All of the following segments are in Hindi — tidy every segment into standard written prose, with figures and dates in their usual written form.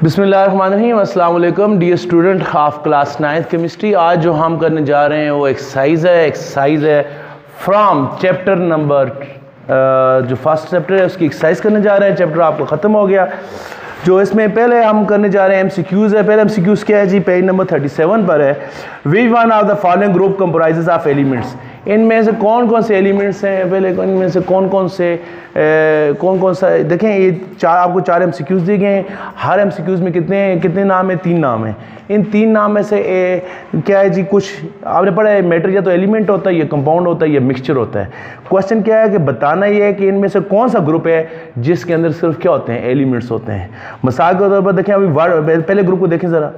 बिस्मिल्लाहिर्रहमानिर्रहीम, अस्सलाम वालेकुम dear student of class 9th chemistry. आज जो हम करने जा रहे हैं वो एक्सरसाइज है फ्रॉम चैप्टर नंबर जो फर्स्ट चैप्टर है उसकी एक्सरसाइज करने जा रहे हैं। चैप्टर आपको ख़त्म हो गया। जो इसमें पहले हम करने जा रहे हैं MCQs है। पहले MCQs क्या है जी, पेज नंबर 37 पर है। Which one of the following group comprises of elements, इनमें से कौन कौन से एलिमेंट्स हैं, पहले इनमें से कौन कौन सा देखें। ये आपको चार MCQs दिए गए हैं। हर MCQs में कितने नाम है, 3 नाम है। इन 3 नाम में से क्या है जी, कुछ आपने पढ़ा है मैटर या तो एलिमेंट होता है, या कंपाउंड होता है, या मिक्सचर होता है। क्वेश्चन क्या है कि बताना ये है कि इनमें से कौन सा ग्रुप है जिसके अंदर सिर्फ क्या होते हैं, एलिमेंट्स होते हैं। मिसाल के तौर पर देखें, अभी पहले ग्रुप को देखें ज़रा।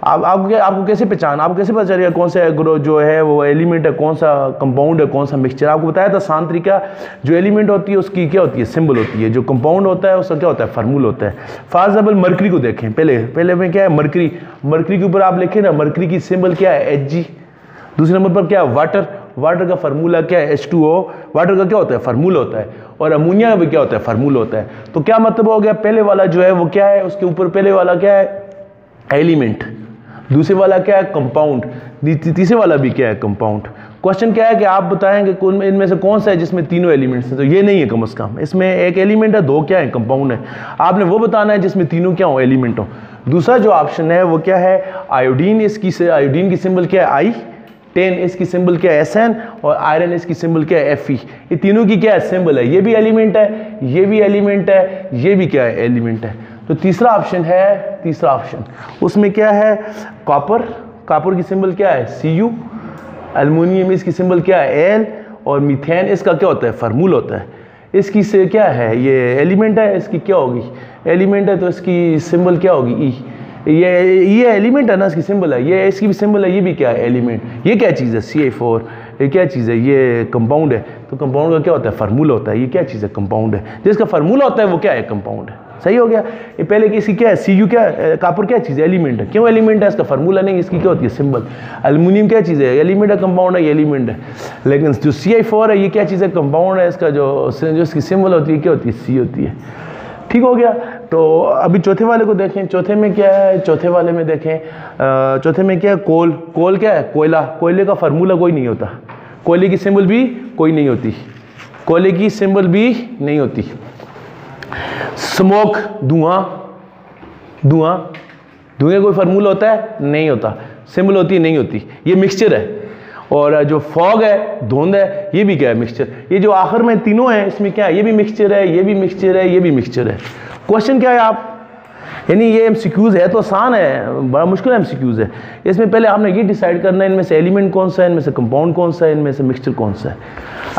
आपको कैसे पहचान, आपको कैसे पता चलेगा कौन सा ग्रुप जो है वो एलिमेंट है, कौन सा कंपाउंड है, कौन सा मिक्सचर। आपको बताया था आसान तरीका। जो एलिमेंट होती है उसकी क्या होती है, सिंबल होती है। जो कंपाउंड होता है उसका क्या होता है, फार्मूला होता है। फॉर एग्जाम्पल मरकरी को देखें। पहले में क्या है, मरकरी के ऊपर आप लिखें ना, मरकरी की सिंबल क्या है, Hg। दूसरे नंबर पर क्या है, वाटर का फार्मूला क्या है, H2O। वाटर का क्या होता है, फार्मूला होता है। और अमोनिया का भी क्या होता है, फार्मूला होता है। तो क्या मतलब हो गया, पहले वाला जो है वो क्या है, उसके ऊपर पहले वाला क्या है, एलिमेंट। दूसरे वाला क्या है, कंपाउंड। तीसरे वाला भी क्या है, कंपाउंड। क्वेश्चन क्या है कि आप बताएंगे कौन इनमें से कौन सा है जिसमें तीनों एलिमेंट्स हैं। तो ये नहीं है कम से कम, इसमें एक एलिमेंट है, 2 क्या है, कंपाउंड है। आपने वो बताना है जिसमें तीनों क्या हो, एलिमेंट हो। दूसरा जो ऑप्शन है वो क्या है, आयोडीन। आयोडीन की सिंबल क्या है, I। टेन इसकी सिंबल क्या है, SN। और आयरन इसकी सिंबल क्या है, Fe। ये तीनों की क्या है, सिंबल है। ये भी एलिमेंट है, ये भी एलिमेंट है, ये भी क्या है, एलिमेंट है। तो तीसरा ऑप्शन है, तीसरा ऑप्शन उसमें क्या है, कॉपर की सिंबल क्या है, Cu। एल्युमिनियम इसकी सिंबल क्या है, Al। और मीथेन इसका क्या होता है, फार्मूला होता है। इसकी से क्या है, ये एलिमेंट है, इसकी क्या होगी, एलिमेंट है तो इसकी सिंबल क्या होगी, E। ये एलिमेंट है ना, इसकी सिंबल है। ये इसकी भी सिंबल है, ये भी क्या है, एलिमेंट। ये क्या चीज़ है, CH4। ये क्या चीज़ है, ये कंपाउंड है। तो कंपाउंड का क्या होता है, फार्मूला होता है। ये क्या चीज़ है, कंपाउंड है। जिसका फार्मूला होता है वो क्या है, कंपाउंड है। सही हो गया। ये पहले की इसकी क्या है, Cu क्या है, कॉपर क्या चीज़ है, एलिमेंट है। क्यों एलिमेंट है, इसका फार्मूला नहीं, इसकी क्या होती है, सिंबल। एल्युमिनियम क्या चीज़ है, एलिमेंट है, कंपाउंड है, ये एलिमेंट है। लेकिन जो CH4 है ये क्या चीज़ है, कंपाउंड है। इसका जो इसकी सिंबल होती है क्या होती है, C होती है। ठीक हो गया। तो अभी चौथे वाले को देखें। चौथे में क्या है, चौथे वाले में देखें, चौथे में क्या है, कोल क्या है, कोयला। कोयले का फार्मूला कोई नहीं होता। कोयले की सिंबल भी कोई नहीं होती। कोयले की सिंबल भी नहीं होती। स्मोक, धुआं कोई फार्मूला होता है, नहीं होता। सिंबल होती है, नहीं होती। ये मिक्सचर है। और जो फॉग है, धुंध है, ये भी क्या है, मिक्सचर। ये जो आखिर में तीनों हैं इसमें क्या है, ये भी मिक्सचर है, ये भी मिक्सचर है, ये भी मिक्सचर है। क्वेश्चन क्या है आप, यानी ये MCQs है तो आसान है, बड़ा मुश्किल MCQs है। इसमें पहले आपने ये डिसाइड करना है इनमें से एलिमेंट कौन सा है, इनमें से कंपाउंड कौन सा है, इनमें से मिक्सचर कौन सा है।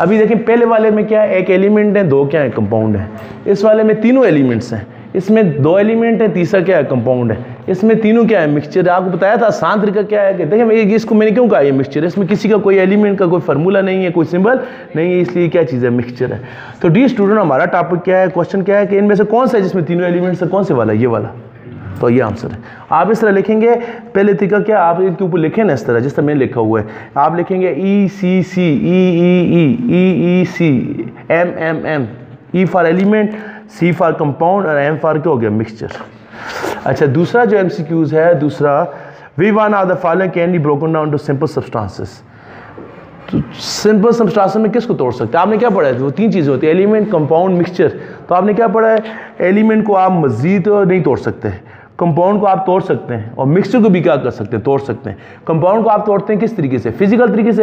अभी देखें पहले वाले में क्या है, एक एलिमेंट है, 2 क्या है, कंपाउंड है। इस वाले में तीनों एलिमेंट्स हैं। इसमें 2 एलिमेंट है, तीसरा क्या है, कंपाउंड है। इसमें तीनों क्या है, मिक्सचर है। आपको बताया था आसान तरीका क्या है कि देखिए इसको मैंने क्यों कहा ये मिक्सचर है। इसमें किसी का कोई एलिमेंट का कोई फार्मूला नहीं है, कोई सिंबल नहीं है, इसलिए क्या चीज़ है, मिक्सचर है। तो डी स्टूडेंट हमारा टॉपिक क्या है, क्वेश्चन क्या है कि इनमें से कौन सा है जिसमें तीनों एलिमेंट्स है, कौन से वाला, ये वाला। तो ये आंसर है। आप इस तरह लिखेंगे। पहले तरीका क्या, आप इनके ऊपर लिखें ना इस तरह जिस तरह मैंने लिखा हुआ है। आप लिखेंगे ECC, EEC, MM, E for element, C for compound और M फॉर क्या हो गया, मिक्सचर। अच्छा, दूसरा जो MCQs है, दूसरा which one of the following can be broken down to simple substances। तो सिंपल सब्सटेंस में किसको तोड़ सकते हैं, आपने क्या पढ़ा है, वो 3 चीज़ें होती है, एलिमेंट, कंपाउंड, मिक्सचर। तो आपने क्या पढ़ा है, एलिमेंट को आप मजीद नहीं तोड़ सकते, कंपाउंड को आप तोड़ सकते हैं, और मिक्सचर को भी क्या कर सकते हैं, तोड़ सकते हैं। कंपाउंड को आप तोड़ते हैं किस तरीके से, फिजिकल तरीके से,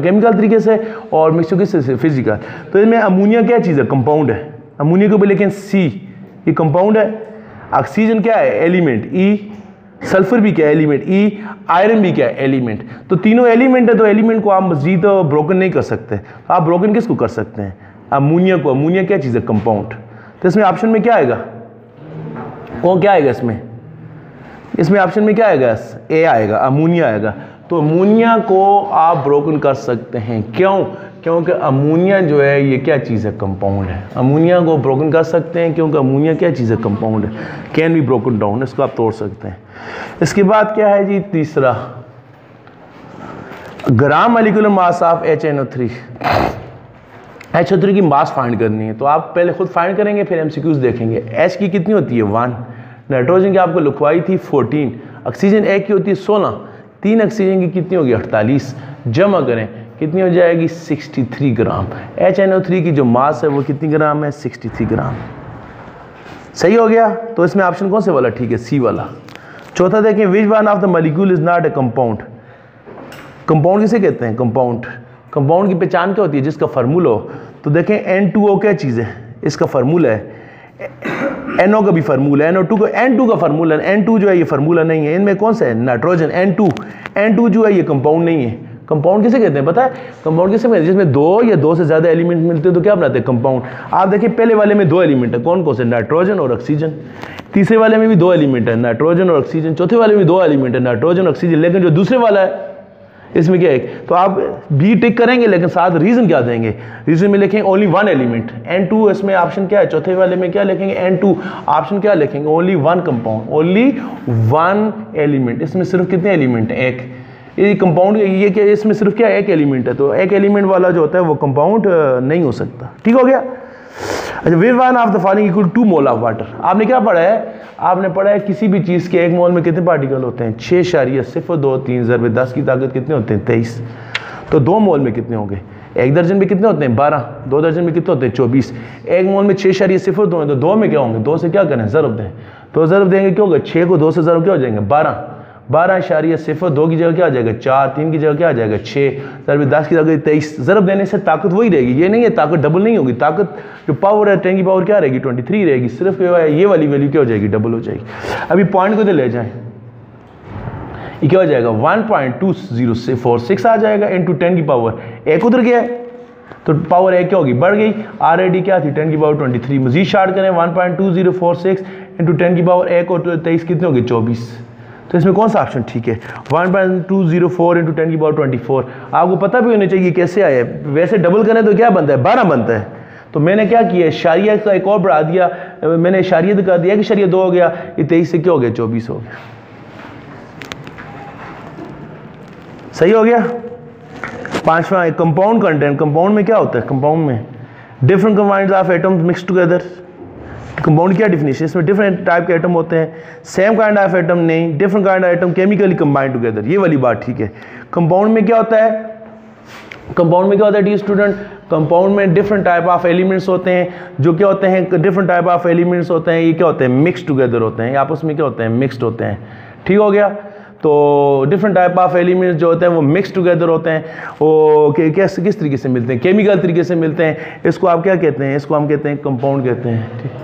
केमिकल तरीके से, और मिक्सचर किस से, फिजिकल। तो इसमें अमोनिया क्या चीज़ है, कंपाउंड है। अमोनिया को भी लेकिन C, ये कंपाउंड है। ऑक्सीजन क्या है, एलिमेंट, E। सल्फर भी क्या है, एलिमेंट, E। आयरन भी क्या है, एलिमेंट। तो तीनों एलिमेंट है, तो एलिमेंट को आप मजीद ब्रोकन नहीं कर सकते। तो आप ब्रोकन किसको कर सकते हैं, अमोनिया को। अमोनिया क्या चीज़ है, कंपाउंड। तो इसमें ऑप्शन में क्या आएगा, कौन क्या आएगा इसमें ऑप्शन में क्या आएगा, A आएगा, अमोनिया आएगा। तो अमोनिया को आप ब्रोकन कर सकते हैं। क्यों, क्योंकि अमोनिया जो है ये क्या चीज़ है, कंपाउंड है। अमोनिया को ब्रोकन कर सकते हैं क्योंकि अमोनिया क्या चीज़ है, कंपाउंड है। कैन बी ब्रोकन डाउन, इसको आप तोड़ सकते हैं। इसके बाद क्या है जी, तीसरा, gram molecular mass of HNO3। HNO3 की मास फाइंड करनी है, तो आप पहले खुद फाइंड करेंगे, फिर MCQs देखेंगे। H की कितनी होती है, 1। नाइट्रोजन की आपको लिखवाई थी 14, ऑक्सीजन एक की होती है 16, 3 ऑक्सीजन की कितनी होगी 48, जमा करें कितनी हो जाएगी 63 ग्राम। HNO3 की जो मास है वो कितनी ग्राम है 63 ग्राम। सही हो गया। तो इसमें ऑप्शन कौन से वाला ठीक है, सी वाला। चौथा देखें, which one of the molecule is not a compound. Compound किसे कहते हैं, कंपाउंड। कंपाउंड की पहचान क्या होती है, जिसका फार्मूला हो। तो देखें N2O क्या चीज़ है, इसका फार्मूला है, NO का भी फार्मूला है, NO2 का, N2 का फार्मूला है, N2 जो है ये फार्मूला नहीं है, इनमें कौन सा है नाइट्रोजन, N2 जो है ये कंपाउंड नहीं है। कंपाउंड किसे कहते हैं पता है, कंपाउंड किसे कहते हैं, जिसमें 2 या 2 से ज़्यादा एलिमेंट मिलते हैं तो क्या बनाते हैं कंपाउंड। आप देखिए पहले वाले में 2 एलिमेंट है, कौन कौन से, नाइट्रोजन और ऑक्सीजन। तीसरे वाले में भी 2 एलिमेंट है, नाइट्रोजन और ऑक्सीजन। चौथे वाले में 2 एलिमेंट है, नाइट्रोजन और ऑक्सीजन। लेकिन जो दूसरे वाला है इसमें क्या है, तो आप बी टिक करेंगे लेकिन साथ रीजन क्या देंगे, रीजन में लिखेंगे ओनली 1 एलिमेंट, N2। इसमें ऑप्शन क्या है, चौथे वाले में क्या लिखेंगे N2, ऑप्शन क्या लिखेंगे ओनली 1 कंपाउंड, ओनली 1 एलिमेंट। इसमें सिर्फ कितने एलिमेंट हैं, एक। ये कंपाउंड ये क्या, इसमें सिर्फ क्या एक एलिमेंट है, तो एक एलिमेंट वाला जो होता है वो कंपाउंड नहीं हो सकता। ठीक हो गया। अच्छा, which one of the following equal 2 mole of water. आपने क्या पढ़ा है, आपने पढ़ा है किसी भी चीज़ के 1 मोल में कितने पार्टिकल होते हैं, 6.023 ज़रबे 10 की ताकत कितने होते हैं 23। तो 2 मोल में कितने होंगे, 1 दर्जन में कितने होते हैं 12, 2 दर्जन में कितने होते हैं 24। 1 मोल में 6.02 है, तो 2 में क्या होंगे, 2 से क्या करें ज़रब दें, तो ज़रब देंगे क्या होगा, 6 को 2 से ज़रब क्या हो जाएंगे 12, 12.02 की जगह क्या आ जाएगा 4, 3 की जगह क्या आ जाएगा 6, ज़रब 10 की जगह 23। ज़रब देने से ताकत वही रहेगी, ये नहीं है ताकत डबल नहीं होगी, ताकत जो पावर है 10 की पावर क्या रहेगी 23 रहेगी, सिर्फ ये वाली वैल्यू क्या हो जाएगी डबल हो जाएगी। अभी पॉइंट को तो ले जाएं, ये क्या हो जाएगा 1.2046 आ जाएगा इंटू 10 की पावर, एक उधर गया है तो पावर एक क्या होगी बढ़ गई, ऑलरेडी क्या थी 10 की पावर 23। मजीद शार्ट करें 1.2046 इंटू 10 की पावर 1 और 23 कितने होगी 24। तो इसमें कौन सा ऑप्शन ठीक है, 1.204 इंटू 10 की पावर 24। आपको पता भी होना चाहिए कैसे आया, वैसे डबल करें तो क्या बनता है 12 बनता है। तो मैंने क्या किया, इशारिया का एक और बढ़ा दिया, मैंने इशारिया दिखा दिया कि इशारिया 2 हो गया, ये 23 से क्या हो गया 24 हो गया। सही हो गया। 5वां कंपाउंड कंटेंट। कंपाउंड में क्या होता है, कंपाउंड में different compounds of atoms mix together. Compound क्या डिफिनेशन, इसमें डिफरेंट टाइप के एटम होते हैं, सेम काइंड ऑफ एटम नहीं, different kind of atom chemically combined together, ये वाली बात ठीक है। कंपाउंड में क्या होता है, कंपाउंड में क्या होता है डी स्टूडेंट, कंपाउंड में डिफरेंट टाइप ऑफ एलिमेंट्स होते हैं, जो क्या होते हैं डिफरेंट टाइप ऑफ एलिमेंट्स होते हैं, ये क्या होते हैं मिक्स टुगेदर होते हैं, आपस में क्या होते हैं मिक्सड होते हैं। ठीक हो गया। तो डिफरेंट टाइप ऑफ एलिमेंट्स जो होते हैं वो मिक्स टुगेदर होते हैं, वो कैसे किस तरीके से मिलते हैं, केमिकल तरीके से मिलते हैं। इसको आप क्या कहते हैं, इसको हम कहते हैं कंपाउंड कहते हैं।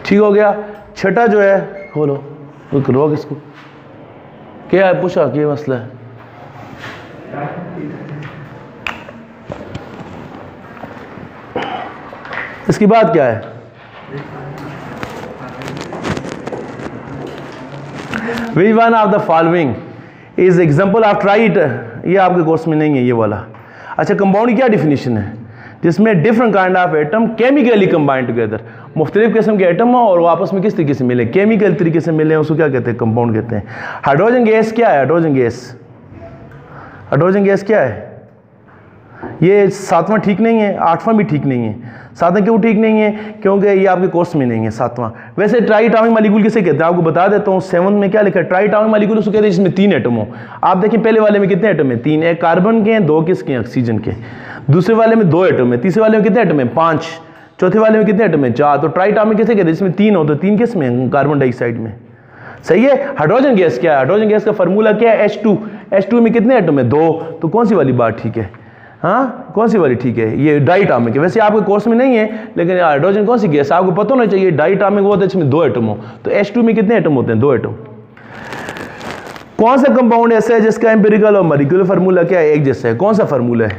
ठीक हो गया। छठा जो है, खोलो रोक इसको, क्या है पूछा, क्या मसला है। इसकी बात क्या है, Which one of the following is example of ट्राइट, ये आपके कोर्स में नहीं है ये वाला। अच्छा, कंपाउंड की क्या डिफिनीशन है, जिसमें different kind of atom chemically combined together, मुख्तलिफ किस्म के एटम हो और वो आपस में किस तरीके से मिले, केमिकल तरीके से मिले, उसको क्या कहते हैं कंपाउंड कहते हैं। हाइड्रोजन गैस क्या है, हाइड्रोजन गैस, हाइड्रोजन गैस क्या है, ये 7वां ठीक नहीं है, 8वां भी ठीक नहीं है। 7वां क्यों ठीक नहीं है, क्योंकि ये आपके कोर्स में नहीं है 7वां। वैसे ट्राइटामिक मॉलिक्यूल किसे कहते हैं, आपको बता देता हूँ। 7 में क्या लिखा है, ट्राइटामिक मॉलिक्यूल उसको कहते हैं जिसमें 3 एटम हो। आप देखें पहले वाले में कितने एटम है, 3, एक कार्बन के हैं, 2 किसके हैं ऑक्सीजन के। दूसरे वाले में 2 एटम है, तीसरे वाले में कितने एटम है 5, चौथे वाले में कितने एटम है 4। तो ट्राइटामिक किसे कहते हैं जिसमें 3 हो, तो 3 किस में, कार्बन डाइऑक्साइड में। सही है। हाइड्रोजन गैस क्या है, हाइड्रोजन गैस का फार्मूला क्या है H2, H2 में कितने एटम है 2। तो कौन सी वाली बात ठीक है, हाँ कौन सी वाली ठीक है, ये डाइटामिक है। वैसे आपके कोर्स में नहीं है, लेकिन हाइड्रोजन कौन सी गैस आपको पता होना चाहिए, डाइटामिक वो होता है जिसमें 2 एटम हो। तो H2 में कितने एटम होते हैं 2 एटम। कौन सा कंपाउंड ऐसा है जिसका एम्पिरिकल और मॉलिक्यूलर फार्मूला क्या है एक जैसा है, कौन सा फार्मूला है,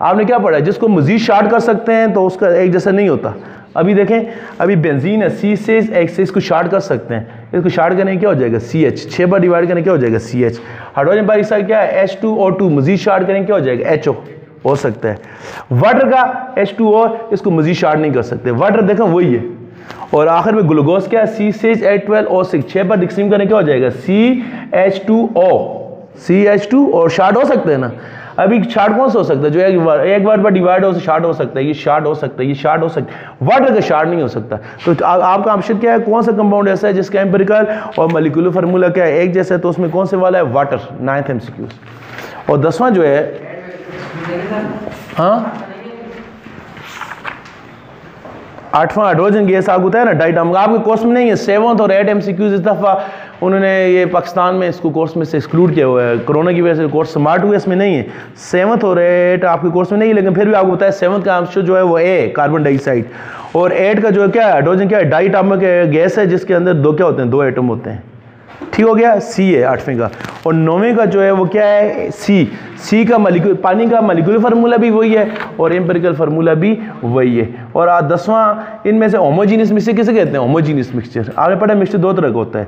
आपने क्या पढ़ा है, जिसको मजीद शार्ट कर सकते हैं तो उसका एक जैसा नहीं होता। अभी देखें, अभी बेंजीन है, C से X से इसको शार्ट कर सकते हैं, इसको शार्ट करने क्या हो जाएगा CH, 6 बार डिवाइड करने क्या हो जाएगा CH। हाइड्रोजन पर इसका क्या है H2O2, मजीद शार्ट करें क्या हो जाएगा HO हो सकता है। वाटर का H2O, इसको मजीद शार्ट नहीं कर सकते, वाटर देखें वही है। और आखिर में ग्लूकोज क्या है C6H12O6, 6 पर डिक्सीम करने क्या हो जाएगा CH2O, CH2 और शार्ट हो सकते हैं ना। अभी शार्ट कौन सा हो सकता है जो एक वर्ड पर डिवाइड हो शार्ट हो सकता है, ये शार्ट हो सकता है, ये शार्ट हो सकता है, वाटर का शार्ट नहीं हो सकता। तो आपका ऑप्शन क्या है, कौन सा कंपाउंड ऐसा है जिसका एम्पिरिकल और मॉलिक्यूलर फार्मूला क्या है एक जैसा है, तो उसमें कौन से वाला है, वाटर। 9th MCQ। और 10वां जो है, हाँ 8वां हाइड्रोजन गैस आपको बताया ना डाइटम, आपके कोर्स में नहीं है। 7th और 8th MCQ इस दफ़ा उन्होंने ये पाकिस्तान में इसको कोर्स में से एक्सक्लूड किया हुआ है, कोरोना की वजह से कोर्स स्मार्ट हुए इसमें नहीं है। 7th और 8 आपके कोर्स में नहीं है, लेकिन फिर भी आपको बताया 7th का आंसर जो है वो ए कार्बन डाइऑक्साइड, और 8 का जो है क्या है, हाइड्रोजन क्या है, डाइटॉमिक गैस है जिसके अंदर दो क्या होते हैं, 2 एटम होते हैं। ठीक हो गया, सी है 8वें का। और 9वें का जो है वो क्या है, सी का मॉलिक्यूल, पानी का मॉलिक्यूलर फार्मूला भी वही है और एम्पिरिकल फार्मूला भी वही है। और 10वां इनमें से होमोजीनियस मिक्सचर किसे कहते हैं, होमोजीनियस मिक्सचर। आपने पढ़ा मिक्सचर 2 तरह का होता है,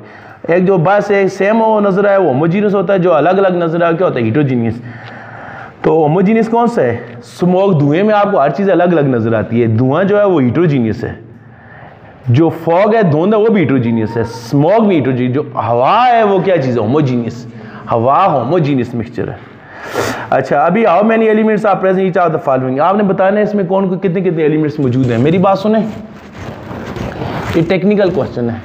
एक जो बस एक सेम हो नजर आए वो होमोजीनियस होता है, जो अलग अलग नजर आए क्या होता है, हीटेरोजीनियस। तो होमोजीनियस कौन सा है, स्मोक, धुएं में आपको हर चीज़ अलग अलग नजर आती है, धुआं जो है वो हीटेरोजीनियस है। जो फॉग है, धुंध है, वो भी हीटेरोजीनियस है, स्मोक भी हीटेरोजीनियस। जो हवा है वो क्या चीज़ है, होमोजीनियस, हवा होमोजीनियस मिक्सचर है। अच्छा, अभी how many elements are present each of the following, आपने बताना है इसमें कौन को कितने कितने एलिमेंट्स मौजूद हैं। मेरी बात सुने, ये टेक्निकल क्वेश्चन है,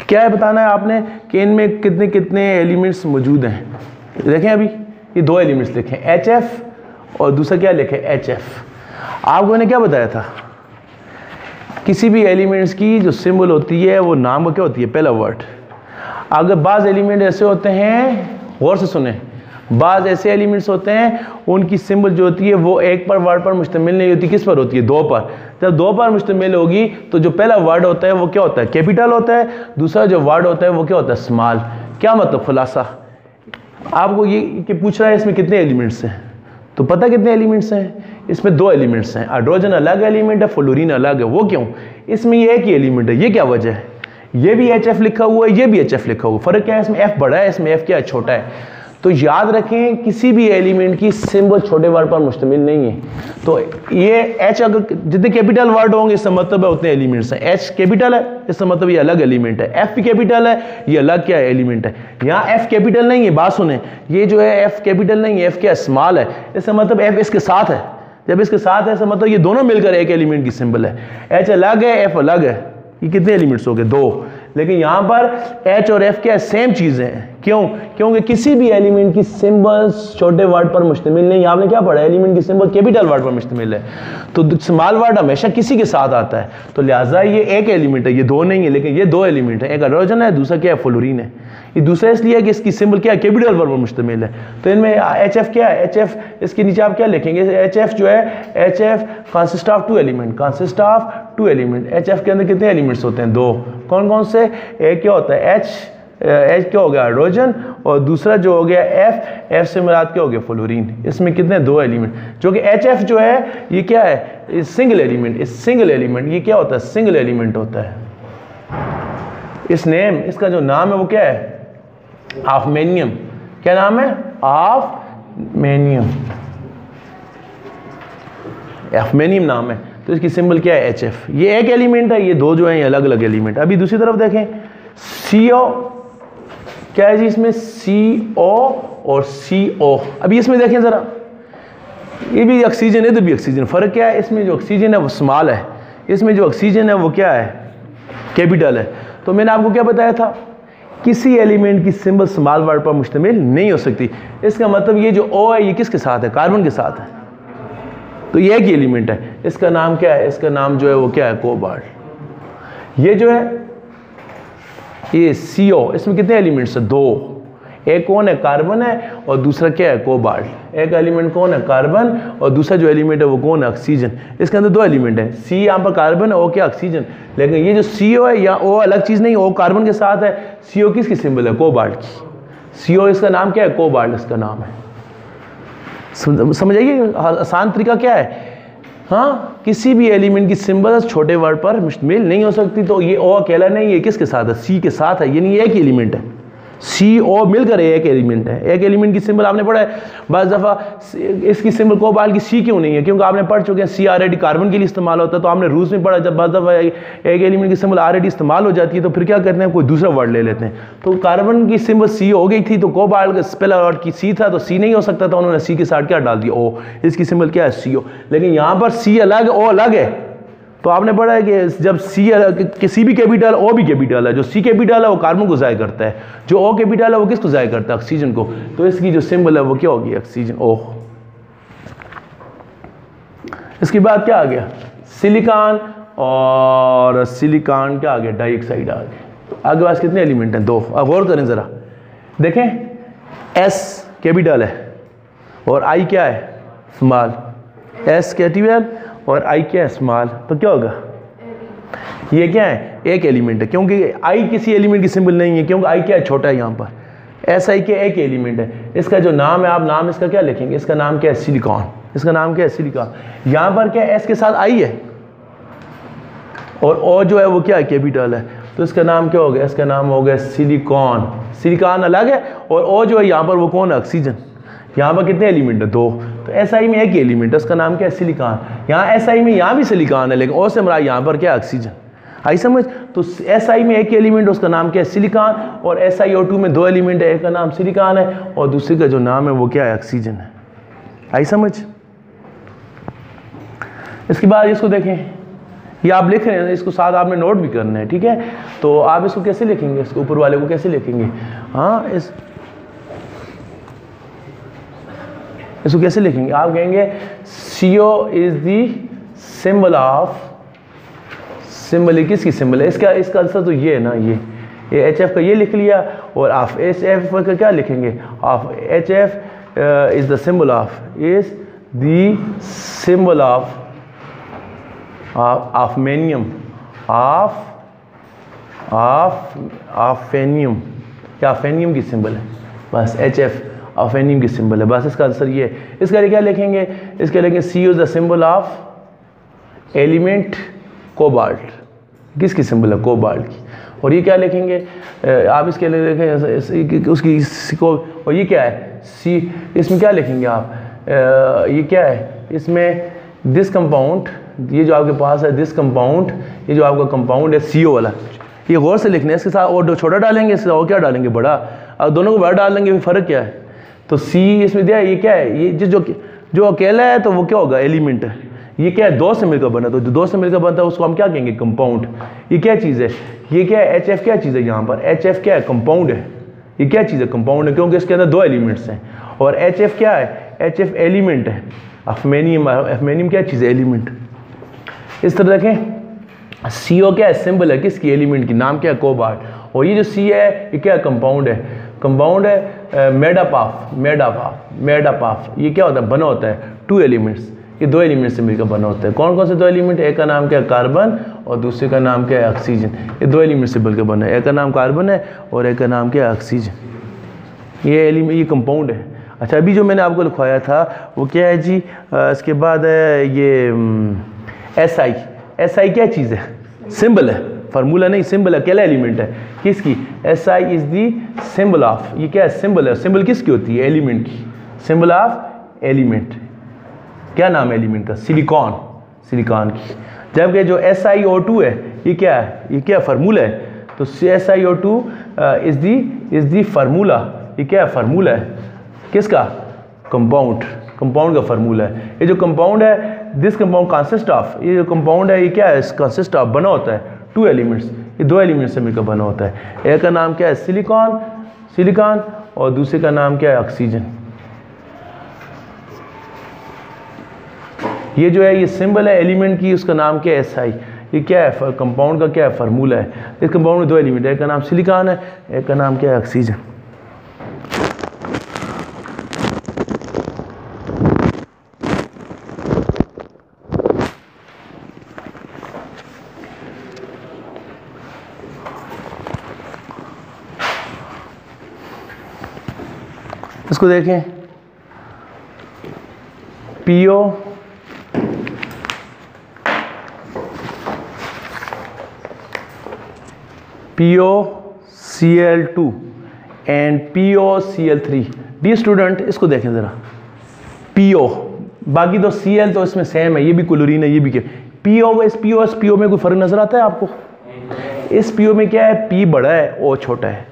क्या है बताना है आपने कि इनमें कितने कितने एलिमेंट्स मौजूद हैं। देखें अभी ये 2 एलिमेंट्स लिखे, HF और दूसरा क्या लिखे, HF। आपको मैंने क्या बताया था, किसी भी एलिमेंट्स की जो सिंबल होती है वो नाम का क्या होती है, पहला वर्ड। अगर बाज़ एलिमेंट ऐसे होते हैं, गौर से सुने, बाज़ ऐसे एलिमेंट्स होते हैं उनकी सिंबल जो होती है वो एक पर वर्ड पर मुश्तमिल नहीं होती, किस पर होती है, 2 पर। जब 2 पर मुश्तमिल होगी तो जो पहला वर्ड होता है वो क्या होता है, कैपिटल होता है, दूसरा जो वर्ड होता है वो क्या होता है, स्मॉल। क्या मतलब, खुलासा आपको ये कि पूछ रहा है इसमें कितने एलिमेंट्स हैं, तो पता कितने एलिमेंट्स हैं, इसमें 2 एलिमेंट्स हैं। हाइड्रोजन अलग एलिमेंट है, फ्लोरीन अलग है। वो क्यों, इसमें ये एक ही एलिमेंट है, ये क्या वजह है, ये भी HF लिखा हुआ है, ये भी HF लिखा हुआ है, फ़र्क क्या है, इसमें F बड़ा है, इसमें F क्या है, छोटा है। तो याद रखें किसी भी एलिमेंट की सिंबल छोटे वर्ड पर मुश्तमिल नहीं है। तो ये H अगर जितने कैपिटल वर्ड होंगे इसका मतलब है उतने एलिमेंट्स हैं। H कैपिटल है इसका मतलब ये अलग एलिमेंट है, F भी कैपिटल है ये अलग क्या है, एलिमेंट है। यहाँ F कैपिटल नहीं है, बात सुने, ये जो है F कैपिटल नहीं है, F क्या है, स्मॉल है, इसका मतलब F इसके साथ है। जब इसके साथ है इसका मतलब ये दोनों मिलकर एक एलिमेंट की सिंबल है। H अलग है, F अलग है, ये कितने एलिमेंट्स हो गए, 2। लेकिन यहाँ पर H और F क्या है, सेम चीज़ें हैं। क्यों, क्योंकि किसी भी एलिमेंट की सिंबल्स छोटे वर्ड पर मुश्तमिल नहीं। आपने क्या पढ़ा, एलिमेंट की सिंबल कैपिटल वर्ड पर मुश्तमिल है, तो स्मॉल वर्ड हमेशा किसी के साथ आता है। तो लिहाजा ये एक एलिमेंट है, ये 2 नहीं है, लेकिन ये 2 एलिमेंट है, एक हाइड्रोजन है, दूसरा क्या है, फ्लोरीन है। ये दूसरा इसलिए है कि इसकी सिंबल क्या है, कैपिटल वर्ड पर मुश्तमिल है। तो इनमें HF क्या है, HF इसके नीचे आप क्या लिखेंगे, HF जो है, HF consist of 2 element, consist of 2 element. HF के अंदर कितने एलिमेंट्स होते हैं, 2। कौन कौन से, एक क्या होता है H क्या हो गया, हाइड्रोजन, और दूसरा जो हो गया F से मुराद क्या हो गया, फ्लोरीन। इसमें कितने, 2 एलिमेंट, जो कि HF जो है ये क्या है, सिंगल एलिमेंट। इस सिंगल एलिमेंट ये क्या होता है, सिंगल एलिमेंट होता है। इस नेम, इसका जो नाम है वो क्या है, ऑफमेनियम। क्या नाम है, ऑफमेनियम, ऑफमेनियम नाम है। तो इसकी सिंबल क्या है, HF। ये एक एलिमेंट है, ये 2 जो है ये अलग अलग एलिमेंट। अभी दूसरी तरफ देखें, CO क्या है जी, इसमें CO और CO। अभी इसमें देखें जरा, ये भी ऑक्सीजन है, इधर भी ऑक्सीजन। फर्क क्या है, इसमें जो ऑक्सीजन है वो स्मॉल है, इसमें जो ऑक्सीजन है वो क्या है, कैपिटल है। तो मैंने आपको क्या बताया था, किसी एलिमेंट की सिंबल स्मॉल वर्ड पर मुश्तमिल नहीं हो सकती। इसका मतलब ये जो O है ये किसके साथ है, कार्बन के साथ है, तो ये एक ही एलिमेंट है। इसका नाम क्या है, इसका नाम जो है वो क्या है, कोबाल्ट। ये जो है ये CO, इसमें कितने एलिमेंट्स है, 2। एक कौन है, कार्बन है, और दूसरा क्या है, कोबाल्ट। एक एलिमेंट कौन है, कार्बन, और दूसरा जो एलिमेंट है वो कौन है, ऑक्सीजन। इसके अंदर 2 एलिमेंट है, C यहाँ पर कार्बन है, O क्या ऑक्सीजन। लेकिन ये जो CO है या O अलग चीज़ नहीं, O कार्बन के साथ है। CO किसकी सिंबल है, कोबाल्ट की। CO इसका नाम क्या है, कोबाल्ट इसका नाम है। समझ आइए, आसान तरीका क्या है। हाँ, किसी भी एलिमेंट की सिंबल छोटे वर्ड पर मुश्तमिल नहीं हो सकती। तो ये O अकेला नहीं है, किसके साथ है, C के साथ है, यानी ये एक ही एलिमेंट है। CO मिलकर एक एलिमेंट है। एक एलिमेंट की सिंबल आपने पढ़ा है बस दफ़ा, इसकी सिंबल कोबाल्ट की C क्यों नहीं है, क्योंकि आपने पढ़ चुके हैं C ऑलरेडी कार्बन के लिए इस्तेमाल होता है। तो आपने रूल्स में पढ़ा, जब बस दफ़ा एक एलिमेंट की सिंबल ऑलरेडी इस्तेमाल हो जाती है तो फिर क्या करते हैं, कोई दूसरा वर्ड ले लेते हैं। तो कार्बन की सिंबल C हो गई थी, तो कोबाल्ट का पहला वर्ड की C था, तो C नहीं हो सकता था, उन्होंने C के साथ क्या डाल दिया, O। इसकी सिंबल क्या है, CO। लेकिन यहाँ पर C अलग है, O अलग है। तो आपने पढ़ा है कि जब C भी कैपिटल, O भी कैपिटल है। जो C कैपिटल है वो कार्बन को ज़ाहिर करता है, जो O कैपिटल है वो किसको ज़ाहिर करता है, ऑक्सीजन को। तो इसकी जो सिंबल है वो क्या होगी, ऑक्सीजन, O। इसके बाद क्या आ गया, सिलिकॉन, और सिलिकॉन क्या आ गया, डाइऑक्साइड आ गया। आगे पास कितने एलिमेंट हैं, 2। अब गौर करें ज़रा, देखें S कैपिटल है और I क्या है, स्मॉल। S कैपिटल और I क्या है, स्मॉल। तो क्या होगा, ये क्या है, एक एलिमेंट है, क्योंकि I किसी एलिमेंट की सिंबल नहीं है, क्योंकि I क्या है, छोटा है यहाँ पर। SI के एक एलिमेंट है। इसका जो नाम है, आप नाम इसका क्या लिखेंगे, इसका नाम क्या है, सिलिकॉन। इसका नाम क्या है, सिलिकॉन। यहाँ पर क्या है, S के साथ I है और O जो है वो क्या है, कैपिटल है। तो इसका नाम क्या हो गया, इसका नाम हो गया सिलिकॉन। सिलिकॉन अलग है और O जो है यहाँ पर वो कौन है, ऑक्सीजन। यहाँ पर कितने एलिमेंट है, 2। तो SI में एक ही एलिमेंट है, उसका नाम क्या है, सिलिकॉन। यहाँ SI में यहाँ भी सिलिकॉन है, लेकिन O से हमारा यहाँ पर क्या है, ऑक्सीजन। आई समझ। तो SI में एक एलिमेंट, उसका नाम क्या है, सिलिकॉन। और SiO2 में 2 एलिमेंट है, एक का नाम सिलिकॉन है और दूसरे का जो नाम है वो क्या है, ऑक्सीजन है। आई समझ। इसके बाद इसको देखें, ये आप लिख रहे हैं, इसको साथ आपने नोट भी करना है, ठीक है। तो आप इसको कैसे लिखेंगे, इसको ऊपर वाले को कैसे लिखेंगे, हाँ, इसको कैसे लिखेंगे, आप कहेंगे CO is the symbol of, symbol किसकी सिंबल है, इसका आंसर तो ये है ना, ये HF का ये लिख लिया। और ऑफ HF का क्या लिखेंगे, of HF is the symbol of, is the symbol of hafnium, hafnium, क्या ऑफेनियम की सिंबल है, बस HF ऑफेनियम की सिंबल है, बस इसका आंसर ये है। इसका क्या लिखेंगे, इसके लिखेंगे CO is the symbol of element cobalt, किसकी सिंबल है, कोबाल्ट की। और ये क्या लिखेंगे, आप इसके लिए लिखें उसको, और ये क्या है, C, इसमें क्या लिखेंगे आप, ये क्या है, इसमें दिस कंपाउंड, ये जो आपके पास है दिस कंपाउंड, ये जो आपका कंपाउंड है CO वाला, ये गौर से लिखना है। इसके साथ और छोटा डालेंगे, इसके साथ और क्या डालेंगे, बड़ा। अब दोनों को बड़ा डाल देंगे, फिर फ़र्क क्या है। तो C इसमें दिया है, ये क्या है, ये जो अकेला है तो वो क्या होगा, एलिमेंट है। ये क्या है, 2 से मिलकर बना, तो जो 2 से मिलकर बनता है उसको हम क्या कहेंगे, कंपाउंड। ये क्या चीज़ है, ये क्या है, HF क्या चीज़ है, यहाँ पर HF क्या है, कंपाउंड है। ये क्या चीज़ है, कंपाउंड है, क्योंकि इसके अंदर 2 एलिमेंट्स हैं। और HF क्या है, HF एलिमेंट है। ऑफमेनियम क्या चीज़ है, एलिमेंट। इस तरह देखें, CO क्या है, सिंबल है किसकी, एलिमेंट की, नाम क्या है, कोबाल्ट। और ये जो C है ये क्या है, कंपाउंड है। कंपाउंड है मेड अप ऑफ, ये क्या होता है, बना होता है 2 एलिमेंट्स। ये 2 एलिमेंट से मिलकर बना होता है। कौन कौन से 2 एलिमेंट, एक का नाम क्या है, कार्बन, और दूसरे का नाम क्या है, ऑक्सीजन। ये 2 एलिमेंट से मिलकर बना है, एक का नाम कार्बन है और एक का नाम क्या है, ऑक्सीजन। ये एलिमेंट, ये कंपाउंड है। अच्छा, अभी जो मैंने आपको लिखवाया था वो क्या है जी, इसके बाद है ये SI क्या चीज़ है, सिंबल है, फार्मूला नहीं, सिंबल है, अकेला एलिमेंट है किसकी, SI is the symbol of, ये क्या है, सिंबल है। सिंबल किसकी होती है, एलिमेंट की, सिंबल ऑफ एलिमेंट। क्या नाम है एलिमेंट का, सिलिकॉन की। जबकि जो SiO2 है ये क्या है, ये क्या फार्मूला है। तो SiO2 इज दी फार्मूला, ये क्या है, फार्मूला है किसका, कंपाउंड का फार्मूला है। ये जो कंपाउंड है, दिस कंपाउंड कंसिस्ट ऑफ, ये जो कंपाउंड है ये क्या है, कंसिस्ट ऑफ, बना होता है 2 एलिमेंट्स। ये 2 एलिमेंट्स से मिलकर बना होता है। एक का नाम क्या है, सिलिकॉन, और दूसरे का नाम क्या है, ऑक्सीजन। ये जो है ये सिंबल है एलिमेंट की, उसका नाम क्या है, SI। ये क्या है, कंपाउंड का क्या है, फार्मूला है। इस कंपाउंड में 2 एलिमेंट है, एक का नाम सिलिकॉन है, एक का नाम क्या है, ऑक्सीजन। इसको देखें, POCl2 and POCl3। Dear student इसको देखें ज़रा, PO, बाकी तो Cl तो इसमें सेम है, ये भी क्लोरीन है, ये भी क्या, PO इस PO में कोई फ़र्क नज़र आता है आपको? इस PO में क्या है, P बड़ा है, O छोटा है।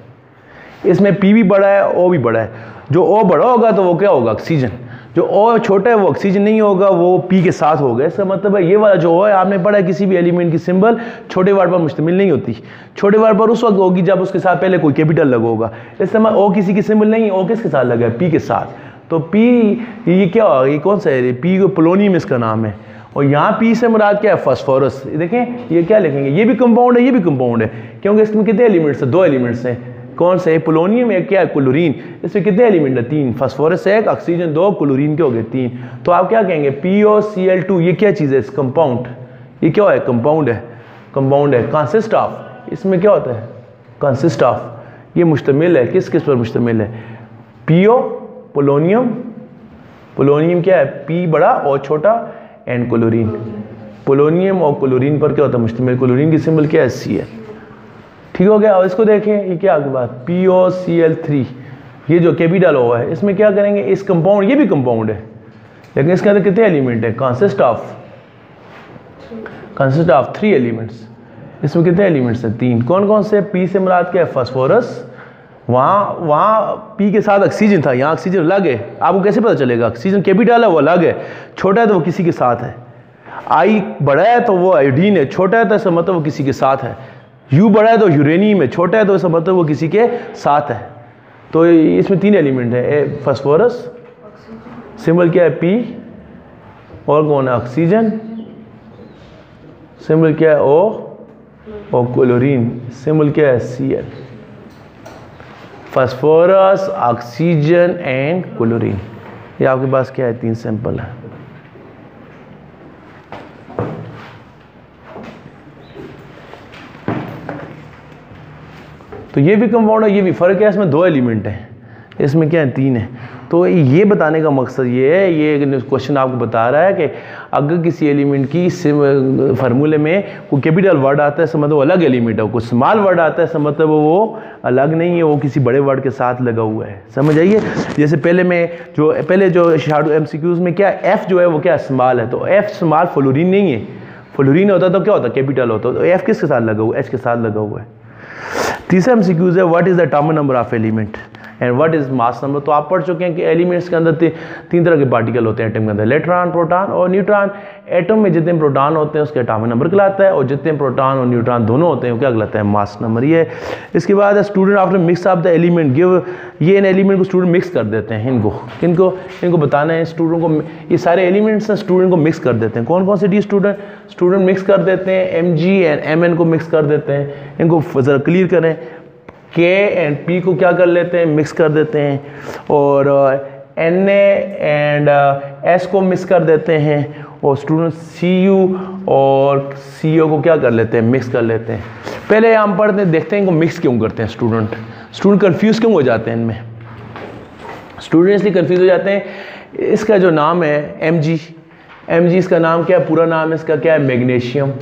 इसमें P भी बड़ा है, O भी बड़ा है। जो O बड़ा होगा तो वो क्या होगा, ऑक्सीजन। जो O छोटा है वो ऑक्सीजन नहीं होगा, वो P के साथ होगा। इसका मतलब है ये वाला जो O है, आपने पढ़ा है किसी भी एलिमेंट की सिंबल छोटे वर्ड पर मुश्तमिल नहीं होती। छोटे वर्ड पर उस वक्त होगी जब उसके साथ पहले कोई कैपिटल लगा होगा। इस समय O किसी की सिंबल नहीं है, O किसके साथ लगा है, P के साथ। तो P ये क्या होगा, ये कौन सा है, P को पोलोनियम इसका नाम है। और यहाँ P से मुराद क्या है, फास्फोरस। देखें ये क्या लिखेंगे, ये भी कंपाउंड है, ये भी कंपाउंड है, क्योंकि इसमें कितने एलिमेंट्स हैं, 2 एलिमेंट्स हैं। कौन से, पोलोनियम, एक क्या है क्लोरीन। इसमें कितने एलिमेंट है, 3, फास्फोरस 1, ऑक्सीजन 2, क्लोरीन के हो गए 3। तो आप क्या कहेंगे, POCl2, ये क्या चीज़ है, कंपाउंड। ये क्या है, कंपाउंड है, कंपाउंड है। कंसिस्ट ऑफ, इसमें क्या होता है, कंसिस्ट ऑफ, ये मुश्तमिल है, किस किस पर मुश्तमिल है, PO, पोलोनियम, पोलोनियम क्या है, P बड़ा और छोटा, एंड क्लोरीन। पोलोनियम और क्लोरीन पर क्या होता है, मुश्तमिल। क्लोरीन की सिंबल क्या है, Cl। ठीक हो गया। और इसको देखें, ये क्या आगे बात, POCl3, ये जो कैपिटल हुआ है, इसमें क्या करेंगे, इस कंपाउंड, ये भी कंपाउंड है, लेकिन इसके अंदर कितने एलिमेंट है, कंसिस्ट ऑफ 3 एलिमेंट्स। इसमें कितने एलिमेंट्स हैं, 3। कौन कौन से, P से मुराद क्या है, फास्फोरस। वहाँ P के साथ ऑक्सीजन था, यहाँ ऑक्सीजन अलग है। आपको कैसे पता चलेगा, ऑक्सीजन कैपिटल है वो अलग है, छोटा है तो वो किसी के साथ है। I बड़ा है तो वो आयोडीन है, छोटा है तो इसका मतलब वो किसी के साथ है। U बड़ा है तो यूरेनियम है, छोटा है तो इसका मतलब वो किसी के साथ है। तो इसमें 3 एलिमेंट है, फास्फोरस, सिंबल क्या है P, और कौन है ऑक्सीजन, सिंबल क्या है O, और क्लोरीन, सिंबल क्या है Cl। Phosphorus, oxygen and chlorine, ये आपके पास क्या है, 3 सैंपल है। तो ये भी कंपाउंड है, ये भी, फ़र्क है इसमें 2 एलिमेंट हैं, इसमें क्या है 3 है। तो ये बताने का मकसद ये है, ये क्वेश्चन आपको बता रहा है कि अगर किसी एलिमेंट की फार्मूले में कोई कैपिटल वर्ड आता है, इसका मतलब वो अलग एलिमेंट है, कोई स्मॉल वर्ड आता है, इसका मतलब वो अलग नहीं है, वो किसी बड़े वर्ड के साथ लगा हुआ है। समझ आइए। जैसे पहले जो शाडो MCQs में क्या, F जो है वो क्या स्मॉल है, तो F स्मॉल फ्लोरीन नहीं है। फ्लोरीन होता तो क्या होता, कैपिटल होता, तो F किसके साथ लगा हुआ है, H के साथ लगा हुआ है। तीसरा MCQs है, what is the atomic number of element and what is mass number. तो आप पढ़ चुके हैं कि एलिमेंट्स के अंदर 3 तरह के पार्टिकल होते हैं एटम के अंदर, इलेक्ट्रॉन, प्रोटॉन और न्यूट्रॉन। एटम में जितने प्रोटॉन होते हैं उसका एटॉमिक नंबर कहलाता है, और जितने प्रोटॉन और न्यूट्रॉन दोनों होते हैं वो क्या कहलाता है, मास नंबर। ये इसके बाद student after mix of the element give, ये इन एलिमेंट को स्टूडेंट मिक्स कर देते हैं। इनको बताना है स्टूडेंट को, ये सारे एलिमेंट्स स्टूडेंट को मिक्स कर देते हैं। कौन कौन से डी स्टूडेंट मिक्स कर देते हैं, Mg एंड Mn को मिक्स कर देते हैं। इनको ज़रा क्लियर करें, K एंड P को क्या कर लेते हैं, मिक्स कर देते हैं, और Na एंड S को मिक्स कर देते हैं, और स्टूडेंट Cu और Co को क्या कर लेते हैं, मिक्स कर लेते हैं। पहले हम पढ़ते हैं, देखते हैं इनको मिक्स क्यों करते हैं स्टूडेंट कंफ्यूज क्यों हो जाते हैं इनमें, स्टूडेंट इसलिए कंफ्यूज हो जाते हैं। इसका जो नाम है Mg इसका नाम क्या है, पूरा नाम इसका क्या है, मैग्नीशियम।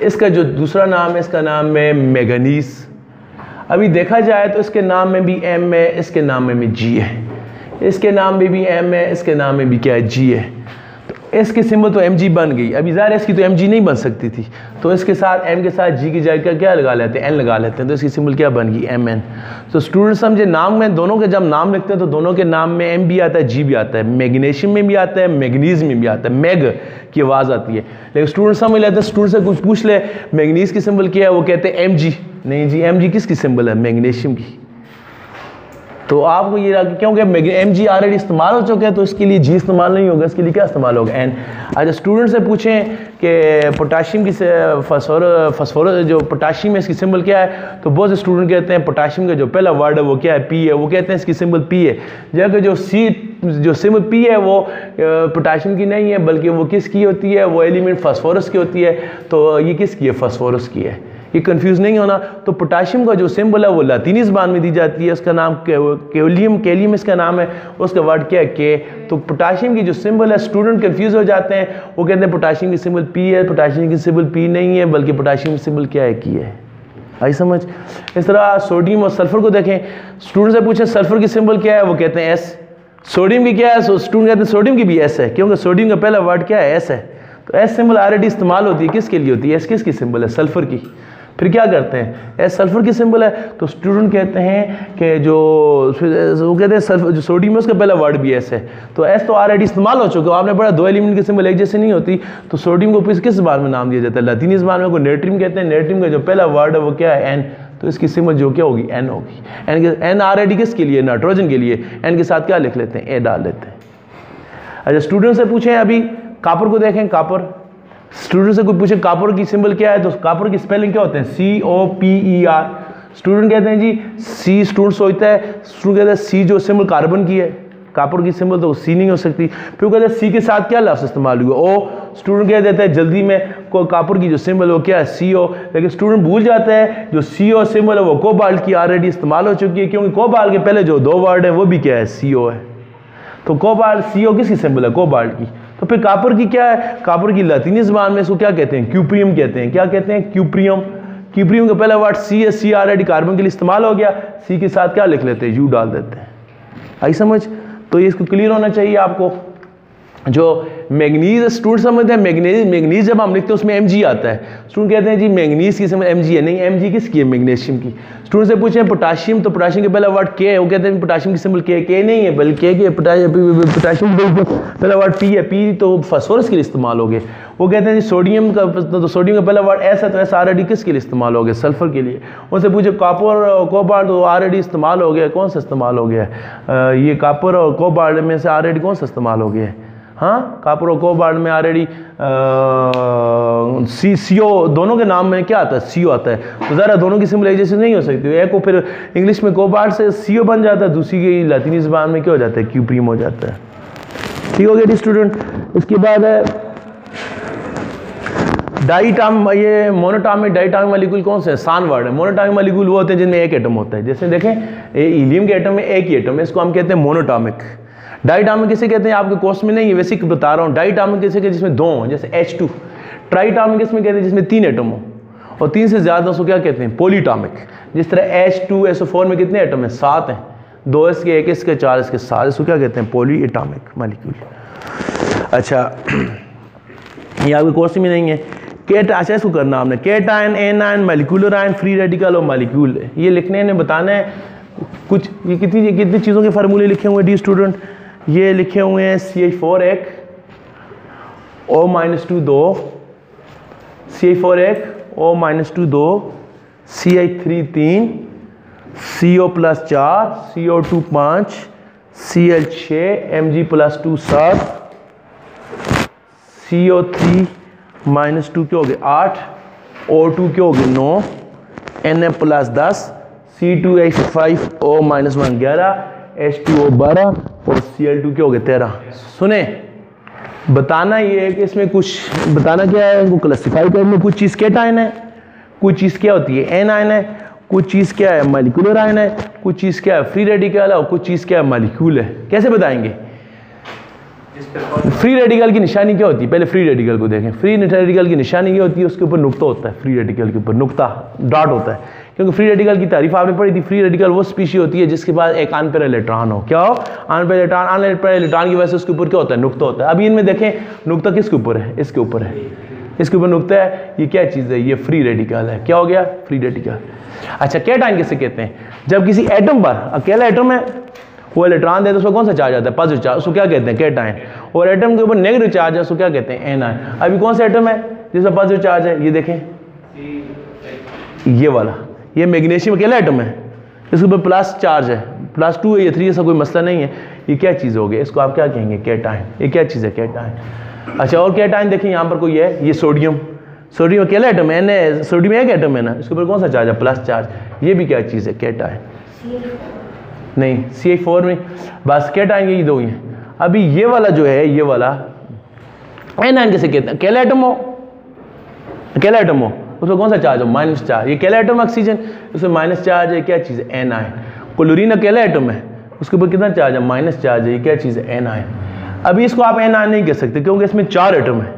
इसका जो दूसरा नाम है, इसका नाम है मैंगनीज। अभी देखा जाए तो इसके नाम में भी M है, इसके नाम में भी G है, इसके नाम में भी M है, इसके नाम में भी क्या है, G है। तो इसकी सिंबल तो Mg बन गई। अभी ज़ाहिर है इसकी तो Mg नहीं बन सकती थी, तो इसके साथ M के साथ G की जगह क्या लगा लेते हैं, N लगा लेते हैं, तो इसकी सिंबल क्या बन गई, Mn। तो स्टूडेंट समझे, नाम में दोनों के जब नाम लिखते हैं तो दोनों के नाम में M भी आता है, G भी आता है, मैग्नीशियम में भी आता है, मैग्नीज में भी आता है, मैग की आवाज़ आती है। लेकिन स्टूडेंट समझ लेते हैं, स्टूडेंट से कुछ पूछ ले मैग्नीज की सिंबल क्या है, वो कहते हैं Mg। नहीं जी, Mg किसकी सिंबल है, मैग्नीशियम की। तो आपको ये क्योंकि Mg ऑलरेडी इस्तेमाल हो चुका है, तो इसके लिए G इस्तेमाल नहीं होगा, इसके लिए क्या इस्तेमाल होगा, N। अच्छा, स्टूडेंट से पूछें कि पोटाशियम की फास्फोरस जो पोटाशियम है इसकी सिंबल क्या है, तो बहुत से स्टूडेंट कहते हैं पोटाशियम का जो पहला वर्ड है वो क्या है, P है, वो कहते हैं इसकी सिंबल P है। जबकि जो सिंबल P है वो पोटाशियम की नहीं है, बल्कि वो किसकी होती है, वो एलिमेंट फास्फोरस की होती है। तो ये किसकी है, फास्फोरस की है। ये कंफ्यूज नहीं होना। तो पोटाशियम का जो सिंबल है वो लातीनी ज़बान में दी जाती है, उसका नाम कैलियम इसका नाम है, उसका वर्ड क्या है, के। तो पोटाशियम की जो सिंबल है, स्टूडेंट कंफ्यूज हो जाते हैं, वो कहते हैं पोटाशियम की सिंबल P है, पोटाशियम की सिंबल P नहीं है, बल्कि पोटाशियम की सिंबल क्या है, की है। आई समझ। इस तरह सोडियम और सल्फर को देखें, स्टूडेंट से पूछें सल्फर की सिंबल क्या है, वो कहते हैं एस। सोडियम की क्या है, स्टूडेंट कहते हैं सोडियम की भी एस है, क्योंकि सोडियम का पहला वर्ड क्या है, एस है। तो एस सिंबल ऑलरेडी इस्तेमाल होती है, किसके लिए होती है, एस किसकी सिंबल है, सल्फर की। फिर क्या करते हैं, एस सल्फर की सिंबल है, तो स्टूडेंट कहते हैं कि जो वो कहते हैं सल्फर जो सोडियम है उसका पहला वर्ड भी एस है, तो एस तो ऑलरेडी इस्तेमाल हो चुका है। आपने पढ़ा दो एलिमेंट की सिंबल एक जैसे नहीं होती, तो सोडियम को किस ज़बान में नाम दिया जाता है, लतीनी ज़बान में को नेट्रियम कहते हैं। नेट्रियम का जो पहला वर्ड है वो क्या है, एन, तो इसकी सिंबल जो क्या होगी, एन होगी। एन ऑलरेडी किसके लिए, नाइट्रोजन के लिए, एन के साथ क्या लिख लेते हैं, ए डाल लेते हैं। अच्छा स्टूडेंट से पूछें अभी कॉपर को देखें, कॉपर, स्टूडेंट से कोई पूछे कॉपर की सिंबल क्या है, तो कॉपर की स्पेलिंग क्या होते हैं, COPER। स्टूडेंट कहते हैं जी सी, स्टूडेंट सोचता है, स्टूडेंट कहते हैं सी जो सिंबल कार्बन की है, कॉपर की सिंबल तो सी नहीं हो सकती। फिर कहते हैं सी के साथ क्या लफ्ज़ इस्तेमाल हुआ, ओ। स्टूडेंट कह देता है जल्दी में कॉपर की जो सिंबल वो क्या है, CO, लेकिन स्टूडेंट भूल जाता है जो CO सिंबल है वो कोबाल्ट की ऑलरेडी इस्तेमाल हो चुकी है, क्योंकि कोबाल्ट के पहले जो दो वर्ड है वो भी क्या है, CO है। तो कोबाल्ट, CO किसकी सिंबल है, कोबाल्ट की। तो फिर कॉपर की क्या है, कॉपर की लतीनी ज़बान में इसको क्या कहते हैं, क्यूप्रियम कहते हैं। क्या कहते हैं, क्यूप्रियम। क्यूप्रियम का पहला वर्ड सी है, सी ऑलरेडी कार्बन के लिए इस्तेमाल हो गया, सी के साथ क्या लिख लेते हैं, यू डाल देते हैं। आई समझ। तो ये इसको क्लियर होना चाहिए आपको। जो मैग्नीज, स्टूडेंट समझते हैं मैग्नीज जब हम लिखते हैं उसमें Mg आता है। स्टूडेंट कहते हैं जी मैग्नीज की सिंबल Mg है, नहीं Mg किसकी है, मैग्नीशियम की। स्टूडेंट से पूछें पोटाशियम, तो पोटाशियम के पहला वर्ड K है, वो कहते हैं पोटाशियम की सिंबल K नहीं है बल्कि पोटाशियम पहला वर्ड P है, P तो फास्फोरस के लिए इस्तेमाल हो गए। वो कहते हैं जी सोडियम का, तो सोडियम का पहला वर्ड S है, तो S ऑलरेडी किसके लिए इस्तेमाल हो गया, सल्फर के लिए। उनसे पूछे कॉपर कोबाल्ट, तो ऑलरेडी इस्तेमाल हो गया, कौन सा इस्तेमाल हो गया है, ये कॉपर और कोबाल्ट में से ऑलरेडी कौन सा इस्तेमाल हो गया है, हाँ कॉपर और कोबाल्ट में ऑलरेडी CO दोनों के नाम में क्या आता है, CO आता है। तो ज़रा दोनों की सिंबल एक जैसे नहीं हो सकती, एक को फिर इंग्लिश में कोबाल्ट से CO बन जाता है, दूसरी की लतीनी ज़बान में क्या हो जाता है, क्यूप्रियम हो जाता है। ठीक हो गया स्टूडेंट। इसके बाद है डाइटाम, ये मोनोटॉमिक डाइटामिक मॉलिक्यूल कौन से हैं, सान वर्ड है। मोनोटॉमिक मॉलिक्यूल वो होते हैं जिनमें एक एटम होता है, जैसे देखें हीलियम के एटम में एक ही एटम है, इसको हम कहते हैं मोनोटॉमिक। डाइटामिक किसे कहते हैं, आपके कोर्स में नहीं है वैसे बता रहा हूँ। डाइटामिक किसे कहते हैं, जिसमें दो हों, जैसे H2। ट्राइटामिक किसमें कहते हैं, जिसमें 3 एटम हो, और 3 से ज़्यादा उसको क्या कहते हैं, पॉलीटामिक। जिस तरह H2SO4 में कितने एटम हैं, 7 हैं, 2 इसके, 1 इसके, 4 इसके, 7, इसको क्या कहते हैं, पॉलीएटॉमिक मॉलिक्यूल। अच्छा ये आपके कोर्स में नहीं है। केट, अच्छा इसको करना आपने, cation, anion, molecular ion, free radical और मॉलिक्यूल। ये लिखने ने बताना है कुछ, ये कितनी चीज़ों के फार्मूले लिखे हुए हैं डी स्टूडेंट। ये लिखे हुए हैं CH4 1, O-2 2, CH4 1, O-2 2, CH3 3, CO+4, CO2 5, Cl6, Mg+2 7, CO3-2 के हो गए 8, O2 के हो गए 9, Na+10, C2H5 O-1 11, H2O 12 और Cl2 के हो गए 13। सुने, बताना ये है कि इसमें कुछ बताना क्या है, इनको क्लासिफाई करने, कुछ चीज़ केटायन है, कुछ चीज़ क्या होती है एनायन है, कुछ चीज़ क्या है मॉलिक्यूलर आयन है, कुछ चीज़ क्या है फ्री रेडिकल है, और कुछ चीज़ क्या है मॉलिक्यूल है। कैसे बताएंगे? फ्री रेडिकल की निशानी क्या होती है, पहले फ्री रेडिकल को देखें। फ्री रेडिकल की निशानी क्या होती है, उसके ऊपर नुक्ता होता है, फ्री रेडिकल के ऊपर नुक्ता डॉट होता है, क्योंकि फ्री रेडिकल की तारीफ आपने पढ़ी थी। फ्री रेडिकल वो स्पीशी होती है जिसके पास एक अनपेयर इलेक्ट्रॉन हो। क्या हो? Unpaired electron. अनपेयर इलेक्ट्रॉन की वजह से उसके ऊपर क्या होता है, नुक्ता होता है। अभी इनमें देखें नुक्ता किसके ऊपर है, इसके ऊपर है, इसके ऊपर नुक्ता है। ये क्या चीज़ है, ये फ्री रेडिकल है। क्या हो गया, फ्री रेडिकल। अच्छा कैटायन किसे कहते हैं, जब किसी एटम पर अकेला एटम है, वो इलेक्ट्रॉन दे तो उसको कौन सा चार्ज आता है, पॉजिटिव चार्ज, उसको क्या कहते हैं कैटायन। और एटम के ऊपर नेगेटिव चार्ज है, उसको क्या कहते हैं एनायन। अभी कौन सा एटम है जिसका पॉजिटिव चार्ज है, ये देखें ये वाला, ये मैग्नीशियम अकेला एटम है, इसके ऊपर प्लस चार्ज है, +2 है, ये 3 ऐसा कोई मसला नहीं है। ये क्या चीज़ हो गई, इसको आप क्या कहेंगे कैटायन। ये क्या चीज़ है कैटायन। अच्छा और कैटायन देखें यहाँ पर कोई है, ये सोडियम। सोडियम अकेला एटम है, सोडियम एक एटम है ना, इसके ऊपर कौन सा चार्ज है, प्लस चार्ज। ये भी क्या चीज़ है कैटायन। नहीं CH4 में बस कैटायन ये दो ही हैं। अभी ये वाला जो है, ये वाला एनायन किसे कहते हैं, अकेला एटम हो, अकेला एटम हो, उसमें कौन सा चार्ज हो, माइनस चार्ज। ये अकेला एटम ऑक्सीजन, उसमें माइनस चार्ज है, क्या चीज़ है एनायन। क्लोरीन अकेला एटम है, उसके ऊपर कितना चार्ज है, माइनस चार्ज है, ये क्या चीज़ है एनायन। अभी इसको आप एनायन नहीं कह सकते क्योंकि इसमें 4 एटम है।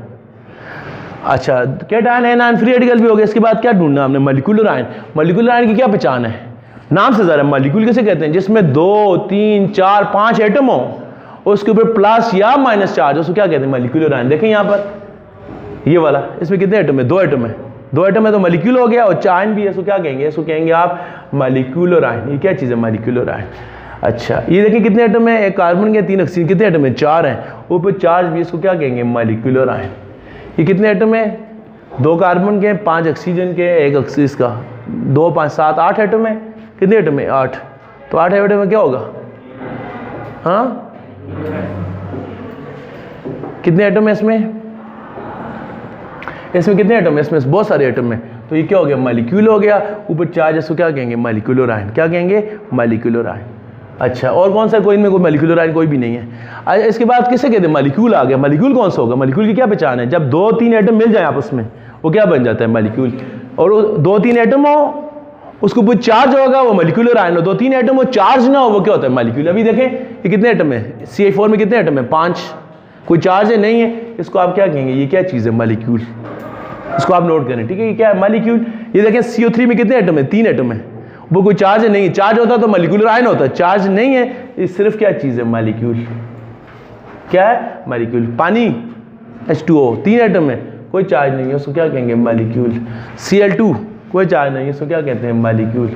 अच्छा कैटायन एनायन फ्री रेडिकल भी हो गया। इसके बाद क्या ढूंढना हमने, मॉलिक्यूलर आयन। मॉलिक्यूलर आयन की क्या पहचान है, नाम से ज़रा मॉलिक्यूल किसे कहते हैं, जिसमें 2 3 4 5 एटम हो, उसके ऊपर प्लस या माइनस चार्ज, उसको क्या कहते हैं, मॉलिक्यूलर आयन। देखें यहाँ पर ये वाला, इसमें कितने एटम है, 2 एटम है। 2 एटम है तो मॉलिक्यूल हो गया, और आयन भी है, इसको क्या कहेंगे, इसको कहेंगे आप मॉलिक्यूलर आयन। ये क्या चीज़ है, मॉलिक्यूलर आयन। अच्छा ये देखिए कितने एटम है, एक कार्बन के 3 ऑक्सीजन, कितने एटम है, 4 हैं, ऊपर चार्ज भी, इसको क्या कहेंगे, मॉलिक्यूलर आयन। ये कितने एटम है, 2 कार्बन के, 5 ऑक्सीजन के, 1 ऑक्सीजन का, 2 5 7 8 एटम है। कितने एटम है, 8। तो 8 एटम में क्या होगा, हाँ कितने एटम है इसमें, इसमें कितने एटम है, इसमें बहुत सारे एटम है। तो ये क्या हो गया, मॉलिक्यूल हो गया, ऊपर चार्ज, इसको क्या कहेंगे, मॉलिक्यूलर आयन। क्या कहेंगे, मॉलिक्यूलर आयन। अच्छा और कौन सा, कोई इनमें कोई मॉलिक्यूलर आयन कोई भी नहीं है। अच्छा इसके बाद किसे कहते हैं, मॉलिक्यूल आ गया। मॉलिक्यूल कौन सा होगा, मॉलिक्यूल की क्या पहचान है, जब 2 3 एटम मिल जाए आपस में, वो क्या बन जाता है, मॉलिक्यूल। और 2 3 एटम हो, उसके ऊपर चार्ज होगा, वो मॉलिक्यूलर आयन हो। 2 3 एटम हो, चार्ज ना हो, वो क्या होता है, मॉलिक्यूल। अभी देखें ये कितने एटम है, CH4 में कितने एटम है, 5, कोई चार्ज है नहीं है, इसको आप क्या कहेंगे, ये क्या चीज़ है, मॉलिक्यूल। इसको आप नोट करें, ठीक है, ये क्या है, मॉलिक्यूल। ये देखें CO3 में कितने एटम है, 3 एटम है, वो कोई चार्ज है नहीं है, चार्ज होता तो मॉलिक्यूलर आयन होता है, चार्ज नहीं है, ये सिर्फ क्या चीज़ है, मॉलिक्यूल। क्या है, मॉलिक्यूल। पानी H2O 3 एटम है, कोई चार्ज नहीं है, उसको क्या कहेंगे, मॉलिक्यूल। Cl2 कोई चार्ज नहीं है, इसको क्या कहते हैं, मॉलिक्यूल।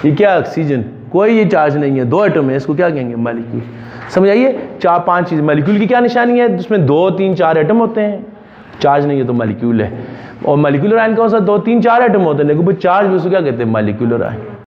ये क्या, ऑक्सीजन, कोई ये चार्ज नहीं है, 2 एटम है, इसको क्या कहेंगे, मॉलिक्यूल। समझ आइए, 4 5 चीज़। मॉलिक्यूल की क्या निशानी है, जिसमें 2 3 4 एटम होते हैं, चार्ज नहीं है तो मॉलिक्यूल है। और मॉलिक्यूलर आयन कौन सा, 2 3 4 एटम होते हैं, लेकिन चार्ज भी, उसको क्या कहते हैं, मॉलिक्यूलर आयन।